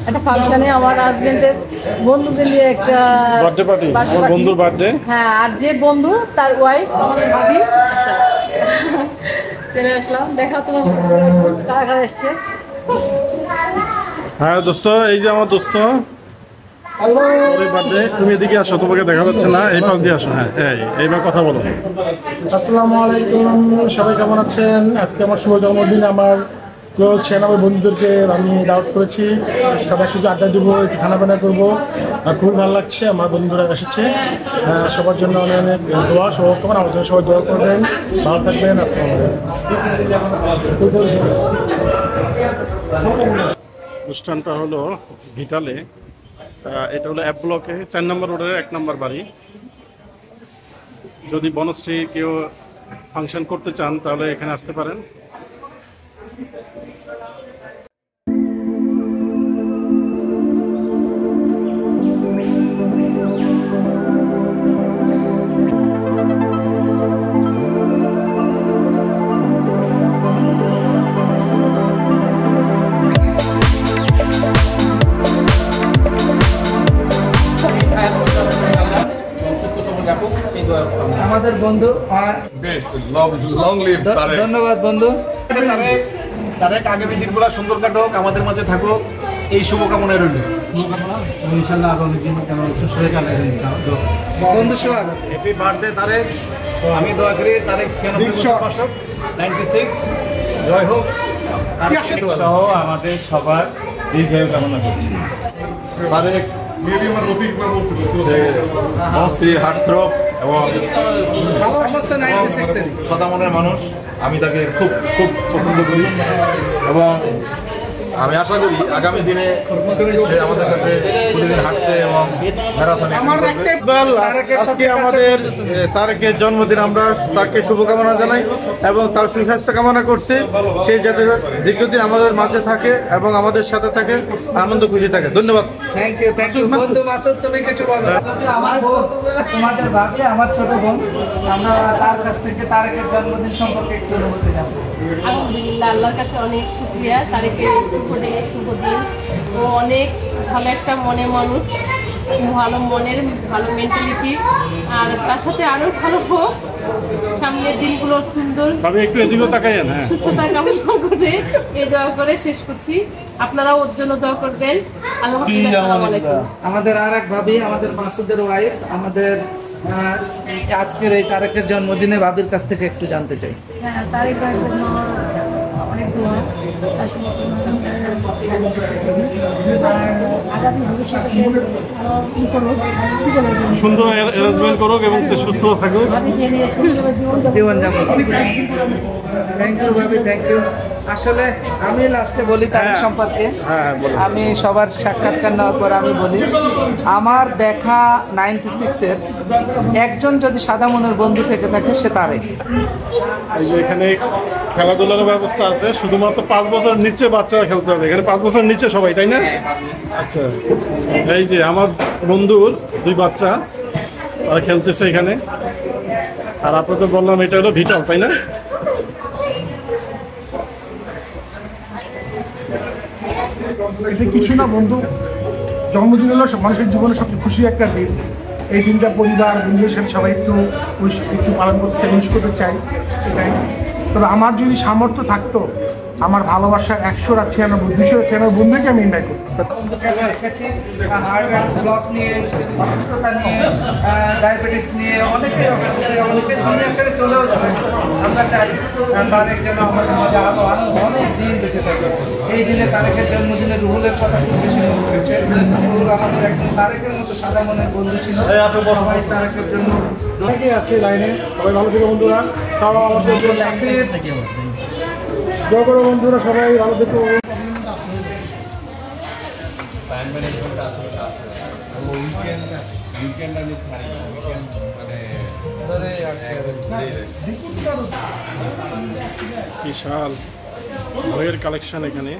একটা ফাংশনে আমার হাজবেন্ডের বন্ধুকে নিয়ে একটা বার্থডে পার্টি, আমার বন্ধুর বার্থডে। হ্যাঁ, আর যে বন্ধু তার ওয়াইফ আমাদের ভাবি চলে আসলাম। দেখা তোমার কারা কারা এসছে। হ্যাঁ দোস্ত, এই যে আমার দোস্ত বার্থডে। তুমি এদিকে আসো, তোমাকে দেখা যাচ্ছে না, এই পাশ দিয়ে আসো। হ্যাঁ এইবার কথা বলো। আসসালামু আলাইকুম, সবাই কেমন আছেন? আজকে আমার শুভ জন্মদিন। আমার ক্লোজ 96 বন্ধুদেরকে আমি দাওয়াত করেছি। সবাই শুধু আড্ডা দেবো, একটু খানাপানা করবো। আর খুব ভালো লাগছে, আমার বন্ধুরা এসেছে। সবার জন্য অনেক অনেক দোয়া, শুভকামনা। আমাদের জন্য সবাই দোয়া করবেন, ভালো থাকবেন। আসসালামু আলাইকুম। অনুষ্ঠানটা হলো ভিটালে। এটা হলো অ্যাপ ব্লকে 4 নম্বর রোডের 1 নম্বর বাড়ি। যদি বনশ্রী কেউ ফাংশন করতে চান তাহলে এখানে আসতে পারেন। আমাদের বন্ধু, ধন্যবাদ বন্ধু। তারেক আগামী দিনগুলো সুন্দর কাটুক, আমাদের মাঝে থাকুক, এই শুভকামনায় রইল। ইনশাল্লাহ আরো অনেকদিন সুস্থ হয়ে গেলে বন্ধু সোহাগ, হ্যাপি বার্থডে তারেক। আমি দোয়া করি তারেক 96 জয় হোক। সহ আমাদের সবার দীর্ঘায়ু কামনা করছি। তারেক হার্টথ্রব এবং সমস্ত 96 সদামনের মানুষ, আমি তাকে খুব খুব পছন্দ করি এবং আমি আশা করি আগামী দিনে সে আমাদের সাথে প্রতিদিন হাঁটতে এবং ম্যারাথনে। আজকে আমাদের তারেকের জন্মদিন, আমরা তাকে শুভকামনা জানাই এবং তার সুস্বাস্থ্য কামনা করছি। সে যাতে দীর্ঘদিন আমাদের মাঝে থাকে এবং আমাদের সাথে থাকে, আনন্দ খুশি থাকে। ধন্যবাদ। থ্যাংক ইউ বন্ধু। মাসুদ, তুমি কিছু বলো। আমার বোন, তোমাদের ভাবি আমার ছোট বোন, আমরা তার কাছ থেকে তারেকের জন্মদিন সম্পর্কে একটু বলতে যাবো। আলহামদুলিল্লাহ, আল্লাহর কাছে অনেক শুকরিয়া। তারেকের শুভ দিন। ও অনেক ভালো একটা মনের মানুষ, ভালো মনের, ভালো মেন্টালিটি, আর তার সাথে আরো ভালো হোক। সামনের দিনগুলো সুন্দর, একটু এদিকেও তাকাইয়েন। হ্যাঁ, সুস্থতা কামনা করে এই দোয়া করে শেষ করছি। আপনারাও ওর জন্য দোয়া করবেন। আল্লাহ হাফেজ। আসসালামু আলাইকুম। আমাদের আর এক ভাবি, আমাদের মাসুদের ওয়াইফ, আমাদের আজকের এই তারেকের জন্মদিনে ভাবির কাছ থেকে একটু জানতে চাই। হ্যাঁ, তারেক ভাইয়ের জন্য অনেক দোয়া। আর আগামী ভবিষ্যতে সুন্দর অ্যারেঞ্জমেন্ট করুক এবং সুস্থ থাকুক। জীবনযাপন। থ্যাংক ইউ ভাবি, থ্যাংক ইউ। আসলে আমি লাস্টে বলি তারেক সম্পর্কে। আমি সবার সাক্ষাৎকার নেওয়ার পর আমি বলি, আমার দেখা 96-এর একজন যদি সাদা মনের বন্ধু থেকে থাকে সে তারেক। এই যে এখানে খেলাধুলার ব্যবস্থা আছে, শুধুমাত্র 5 বছর নিচে বাচ্চারা খেলতে হবে। এখানে 5 বছর নিচে সবাই, তাই না? আচ্ছা, এই যে আমার বন্ধুর 2 বাচ্চা, তারা খেলতেছে এখানে। আর আপনাদের বললাম এটা হলো ভিটাল, তাই না? এটা কিছু না বন্ধু, জন্মদিন হলো মানুষের জীবনে সবচেয়ে খুশি একটা দিন। এই দিনটা পরিবার বন্ধুদের সাথে সবাই একটু পালন করতে, উইশ করতে চাই, এটাই। তবে আমার যদি সামর্থ্য থাকতো, আমার ভালোবাসার 196 296 বন্ধুকে আমি ইনভাইট করতাম। ব্লক নিয়ে, অসুস্থতা নিয়ে, ডায়াবেটিস নিয়ে অনেকে অসুস্থ, অনেকে দুনিয়া ছেড়ে চলেও যাচ্ছে। আমরা চাই তারেক যেন আমাদের মাঝে আরো অনেক দিন বেঁচে থাকে। এই দিনে তারেকের জন্মদিনে রুহুলের কথা খুব বেশি মনে করেছে। রুহুল আমাদের একজন তারেকের মতো সাদা মনের বন্ধু ছিল। সবাই তারেকের জন্য অনেকেই আছে লাইনে, সবাই ভালো থেকে বন্ধুরা। সবাই আমাদের দোয়া করো বন্ধুরা, সবাই ভালো থেকো। বিশাল বইয়ের কালেকশন এখানে।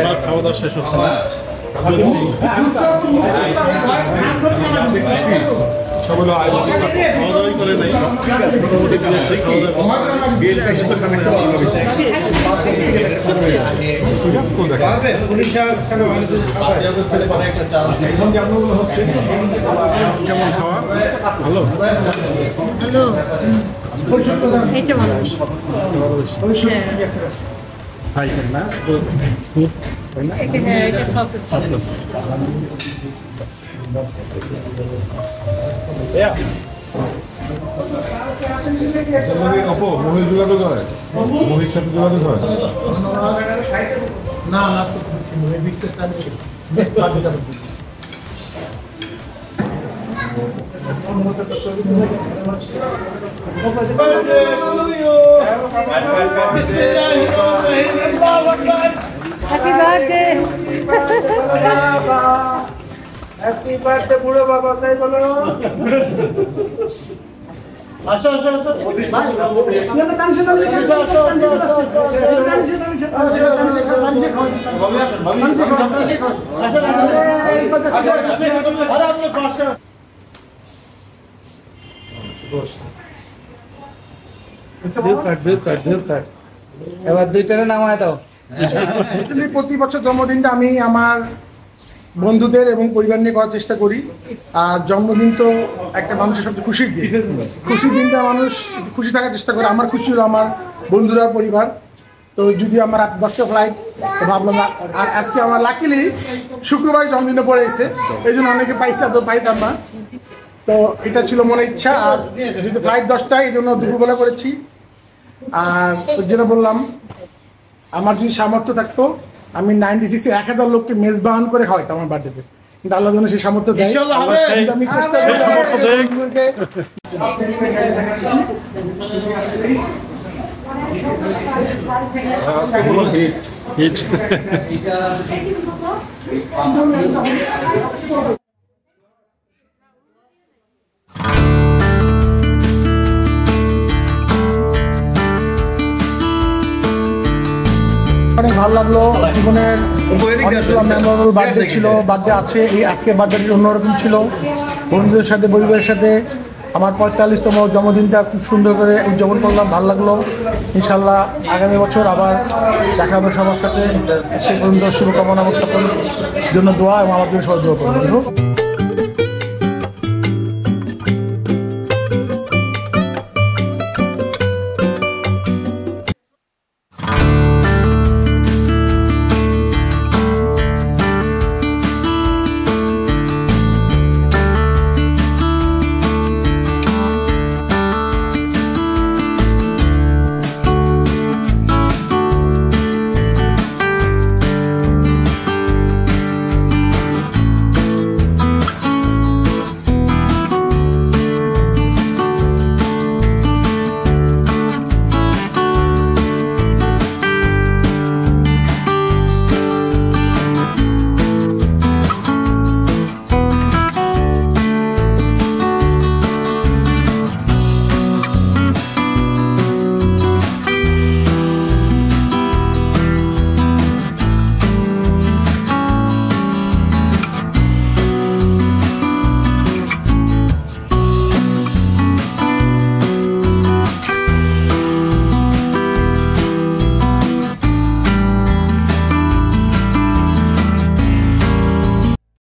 আমার খাওয়া দাওয়া শেষ হচ্ছে না সবাই খাওয়া দাওয়াই করে নাই মোটামুটি কেমন খাওয়া ভালো হ্যালো এইটা ভালো হাই না স্মুথ তাই না এটা হ্যাঁ এটা সফট অপো মহিষ যোগাযোগ হয় মহিষ সাথে যোগাযোগ হয় না না হ্যাপি বার্থডে হ্যাপি বার্থডে বুড়ো বাবা তাই বলো আসো আসো আসো ভাই আপনি কানছে এবার দুইটারে নামায় দাও প্রতি বছর জন্মদিনটা আমি আমার বন্ধুদের এবং পরিবার নিয়ে করার চেষ্টা করি আর জন্মদিন তো একটা মানুষের সবচেয়ে খুশির দিন খুশির দিনটা মানুষ খুশি থাকার চেষ্টা করে আমার খুশি হলো আমার বন্ধুরা পরিবার তো যদি আমার রাত 10টা ফ্লাইট তো ভাবলাম আর আজকে আমার লাকিলি শুক্রবার জন্মদিনে পড়ে এসে এই জন্য অনেকে পাইছে তো পাইতাম না তো এটা ছিল মনে ইচ্ছা আর যদি ফ্লাইট 10টায় এই জন্য দুপুরবেলা করেছি আর ওই জন্য বললাম আমার যদি সামর্থ্য থাকতো আমি 96 এ 1000 লোককে মেজবান করে খাওয়াইতাম আমার বার্থডেতে কিন্তু আল্লাহ যেন সেই সামর্থ্য দেয় কিন্তু আমি চেষ্টা করি আজকে হলো হিট হিট অনেক ভালো লাগলো জীবনের মেমোরেবল বার্থডে ছিল বার্থডে আছে এই আজকের বার্থডেটি অন্যরকম ছিল বন্ধুদের সাথে পরিবারের সাথে আমার 45তম জন্মদিনটা খুব সুন্দর করে উদযাপন করলাম ভালো লাগলো ইনশাল্লাহ আগামী বছর আবার দেখা হবে সবার সাথে সেই পর্যন্ত শুভকামনা এবং সকলের জন্য দোয়া এবং আমার জন্য সবাই দোয়া করবো